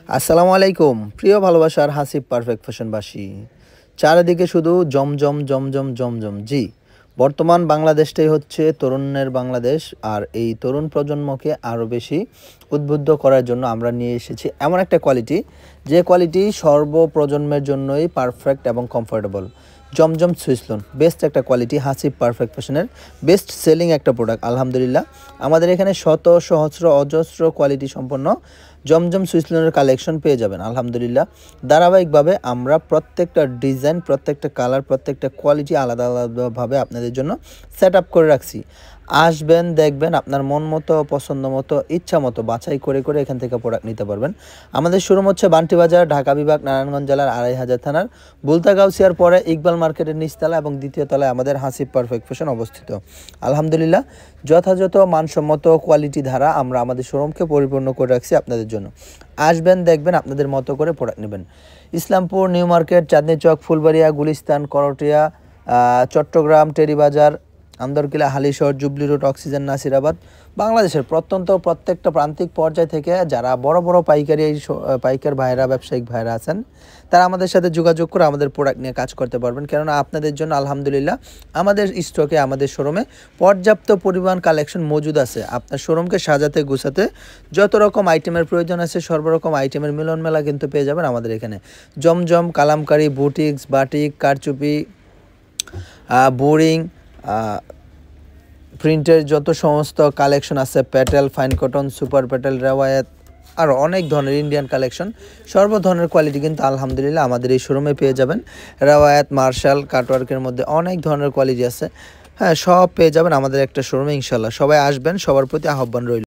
আসসালামু আলাইকুম প্রিয় ভালোবাসার হাসিব পারফেক্ট ফ্যাশনবাসী। চারিদিকে শুধু জমজম জমজম জমজম। জি, বর্তমান বাংলাদেশটাই হচ্ছে তরুণের বাংলাদেশ। আর এই তরুণ প্রজন্মকে আরও বেশি উদ্বুদ্ধ করার জন্য আমরা নিয়ে এসেছি এমন একটা কোয়ালিটি, যে কোয়ালিটি সর্বপ্রজন্মের জন্যই পারফেক্ট এবং কমফোর্টেবল। জমজম সুইসলুন বেস্ট একটা কোয়ালিটি, হাসিব পারফেক্ট ফ্যাশনের বেস্ট সেলিং একটা প্রোডাক্ট। আলহামদুলিল্লাহ, আমাদের এখানে শত সহস্র অজস্র কোয়ালিটি সম্পন্ন জমজম সুইসলুনের কালেকশন পেয়ে যাবেন। আলহামদুলিল্লাহ, ধারাবাহিকভাবে আমরা প্রত্যেকটা ডিজাইন, প্রত্যেকটা কালার, প্রত্যেকটা কোয়ালিটি আলাদা আলাদাভাবে আপনাদের জন্য সেট আপ করে রাখছি। আসবেন, দেখবেন, আপনার মন মতো, পছন্দ মতো, ইচ্ছা মতো বাছাই করে করে এখান থেকে প্রোডাক্ট নিতে পারবেন। আমাদের শোরুম হচ্ছে বান্টি বাজার, ঢাকা বিভাগ, নারায়ণগঞ্জ জেলার ২৫০০ থানার বুলতা গাউসিয়ার পরে ইকবাল মার্কেটের নিচতলা এবং দ্বিতীয় তলায় আমাদের হাসিব পারফেক্ট ফ্যাশন অবস্থিত। আলহামদুলিল্লাহ, যথাযথ মানসম্মত কোয়ালিটি ধারা আমরা আমাদের শোরুমকে পরিপূর্ণ করে রাখছি আপনাদের জন্য। আসবেন, দেখবেন, আপনাদের মতো করে প্রোডাক্ট নেবেন। Islampur, New Market, Chandni Chowk, Fulbaria, Gulistan, Karatia, Chittagong, Terribazar, Andarkilla, Halishahar, Jubilee Road, Oxygen, Nasirabad, বাংলাদেশের প্রত্যন্ত প্রত্যেকটা প্রান্তিক পর্যায় থেকে যারা বড় বড় পাইকার ভাইরা, ব্যবসায়িক ভাইরা আছেন, তারা আমাদের সাথে যোগাযোগ করে আমাদের প্রোডাক্ট নিয়ে কাজ করতে পারবেন। কেননা আপনাদের জন্য আলহামদুলিল্লাহ আমাদের স্টকে, আমাদের শোরুমে পর্যাপ্ত পরিমাণ কালেকশন মজুদ আছে। আপনার শোরুমকে সাজাতে গুছাতে যত রকম আইটেমের প্রয়োজন আছে, সর্বরকম আইটেমের মিলন মেলা কিন্তু পেয়ে যাবেন আমাদের এখানে। জমজম, কালামকারি, বুটিক্স, বাটিক, কারচুপি, বোরিং, প্রিন্টের যত সমস্ত কালেকশন আছে, প্যাটেল, ফাইন কটন, সুপার প্যাটেল, রেওয়ায়াত, আর অনেক ধরনের ইন্ডিয়ান কালেকশন, সর্ব ধরনের কোয়ালিটি কিন্তু আলহামদুলিল্লাহ আমাদের এই শোরুমে পেয়ে যাবেন। রেওয়ায়াত, মার্শাল, কাটওয়ার্কের মধ্যে অনেক ধরনের কোয়ালিটি আছে। হ্যাঁ, সব পেয়ে যাবেন আমাদের একটা শোরুমে ইনশাল্লাহ। সবাই আসবেন, সবার প্রতি আহ্বান রইল।